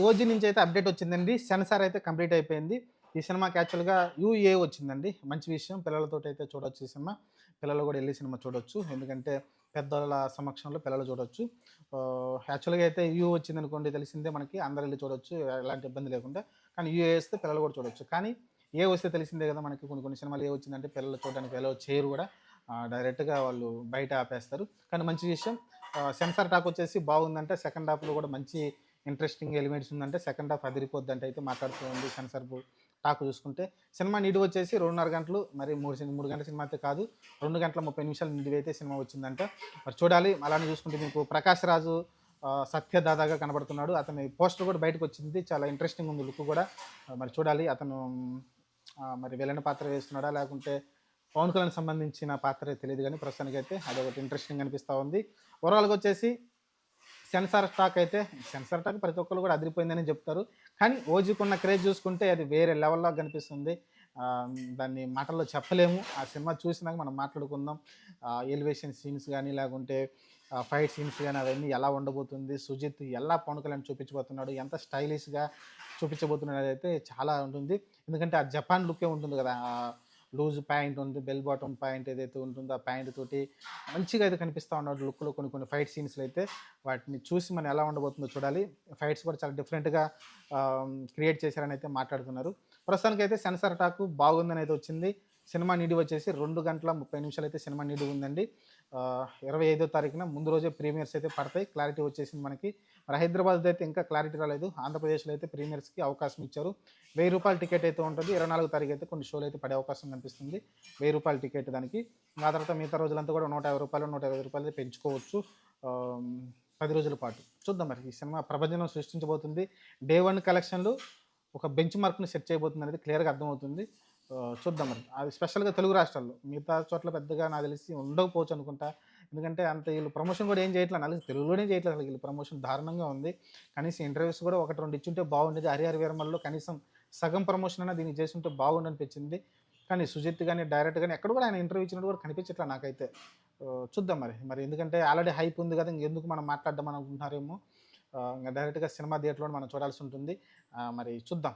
OG నుంచి అయితే update వచ్చిందండి. సెన్సార్ అయితే కంప్లీట్ అయిపోయింది. ఈ సినిమాకి యాక్చువల్‌గా యూఏ వచ్చిందండి. మంచి విషయం. పిల్లలతోటైతే చూడొచ్చు ఈ సినిమా. పిల్లలు కూడా ఎళ్లి సినిమా చూడొచ్చు. ఎందుకంటే పెద్దోళ్ళ సమక్షంలో పిల్లలు చూడొచ్చు. యాక్చువల్‌గా అయితే యూ వచ్చిందనుకోండి తెలిసిందే మనకి అందరూ ఎళ్లి చూడొచ్చు. ఎలాంటి ఇబ్బంది లేకుండా. కానీ యూఏ వస్తే పిల్లలు కూడా చూడొచ్చు. కానీ ఏ వస్తే తెలిసిందే కదా మనకి కొన్ని కొన్ని సినిమాలు ఏ వచ్చిందంటే పిల్లలు చూడడానికి ఎలో చేయరు కూడా. డైరెక్ట్‌గా వాళ్ళు బయట ఆపేస్తారు. కానీ మంచి విషయం. సెన్సార్ టాక్ వచ్చేసి బాగుందంటే సెకండ్ హాఫ్‌లో కూడా మంచి ఇంట్రెస్టింగ్ ఎలిమెంట్స్ ఉందంటే సెకండ్ హాఫ్ అదిరిపోద్దంటే అయితే మాట్లాడుతూ ఉంది సెన్సార్ టాక్ చూసుకుంటే. సినిమా నిడివి వచ్చేసి 2:30 గంటలు మరి 3 గంటల సినిమా అయితే కాదు. 2 గంటల 30 నిమిషాలు నిడివి అయితే సినిమా వచ్చిందంట. మరి చూడాలి. అలానే చూసుకుంటే మీకు 'ప్రకాష్ రాజు' సత్య దాదాగా కనబడుతున్నాడు. అతని పోస్టర్ కూడా బయటకు వచ్చింది. చాలా ఇంట్రెస్టింగ్ ఉంది లుక్ కూడా. మరి చూడాలి అతను మరి విలన్ పాత్ర వేస్తున్నాడా లేకుంటే పవన్ కళ్యాణ్ సంబంధించిన పాత్ర తెలియదు కానీ ప్రస్తుతానికైతే అదొకటి ఇంట్రెస్టింగ్ అనిపిస్తూ ఉంది. ఓవరాల్‌గా వచ్చేసి సెన్సార్ టాక్ ప్రతి ఒక్కళ్ళు కూడా అదిరిపోయిందని చెప్తారు. కానీ ఓజీకున్న క్రేజ్ చూసుకుంటే అది వేరే లెవెల్‌లో కనిపిస్తుంది. దాన్ని మాటల్లో చెప్పలేము. ఆ సినిమా చూసినాక మనం మాట్లాడుకుందాం. ఎలివేషన్ సీన్స్ గానీ, లేకుంటే ఫైట్ సీన్స్ గానీ అవన్నీ ఎలా ఉండబోతుంది, సుజిత్ ఎలా పవన్ కళ్యాణ్ చూపించబోతున్నాడు, ఎంత స్టైలిష్‌గా చూపించబోతున్నాడు అదైతే చాలా ఉంటుంది. ఎందుకంటే ఆ జపాన్ లుక్కే ఉంటుంది కదా! లూజ్ ప్యాంట్ ఉంది, బెల్ బాటమ్ ప్యాంట్ ఏదైతే ఉంటుందో ఆ ప్యాంట్ తోటి మంచిగా అయితే కనిపిస్తా ఉన్నాడు లుక్‌లో కొన్ని కొన్ని ఫైట్ సీన్స్‌లో అయితే. వాటిని చూసి మనం ఎలా ఉండబోతుందో చూడాలి. ఫైట్స్ కూడా చాలా డిఫరెంట్‌గా క్రియేట్ చేశారని అయితే మాట్లాడుతున్నారు. ప్రస్తుతానికైతే సెన్సార్ టాక్ బాగుందని అయితే వచ్చింది. సినిమా నిడివి వచ్చేసి 2 గంటల 30 నిమిషాలు అయితే సినిమా నిడివి ఉందండి. 25వ తారీఖున ముందు రోజే ప్రీమియర్స్ అయితే పడతాయి. క్లారిటీ వచ్చేసింది మనకి. మరి హైదరాబాద్‌లో అయితే ఇంకా క్లారిటీ రాలేదు. ఆంధ్రప్రదేశ్‌లో అయితే ప్రీమియర్స్‌కి అవకాశం ఇచ్చారు. రూ. 1000 టికెట్ అయితే ఉంటుంది. 24వ తారీఖు అయితే కొన్ని షోలు అయితే పడే అవకాశం కనిపిస్తుంది. రూ. 1000 టికెట్ దానికి. ఆ తర్వాత మిగతా రోజులంతా కూడా రూ. 150, రూ. 120 పెంచుకోవచ్చు. ఆహ్, 10 రోజుల పాటు. చూద్దాం మరి ఈ సినిమా ప్రభంజనం సృష్టించబోతుంది. డే 1 కలెక్షన్‌లు ఒక బెంచ్ మార్క్‌ని సెట్ చేయబోతుందనేది క్లియర్‌గా అర్థమవుతుంది. చూద్దాం మరి. అది స్పెషల్‌గా తెలుగు రాష్ట్రాల్లో. మిగతా చోట్ల పెద్దగా నాకు తెలిసి ఉండకపోవచ్చు అనుకుంటా. ఎందుకంటే అంత ఈళ్ళు ప్రమోషన్ కూడా ఏం చేయట్లే. నాకు తెలిసి తెలుగులోనే చేయట్లేదు అసలు ఈళ్ళు ప్రమోషన్ దారుణంగా ఉంది. కనీసం ఇంటర్వ్యూస్ కూడా 1, 2 ఇచ్చుంటే బాగుండేది. 'హరిహర వీరమల్లులో' కనీసం సగం ప్రమోషన్ అన్నా దీనికి చేసుంటే బాగుండనిపించింది. కానీ 'సుజిత్' గాని, డైరెక్టర్ గాని ఎక్కడ కూడా ఆయన ఇంటర్వ్యూ ఇచ్చినట్టు కూడా కనిపించట్లే నాకైతే. చూద్దాం మరి. మరి ఎందుకంటే ఆల్రెడీ హైప్ ఉంది కదా! ఇంకెందుకు మనం మాట్లాడడం అనుకుంటున్నారేమో. ఇంక డైరెక్ట్‌గా సినిమా థియేటర్‌లోనే మనం చూడాల్సి ఉంటుంది. మరి చూద్దాం.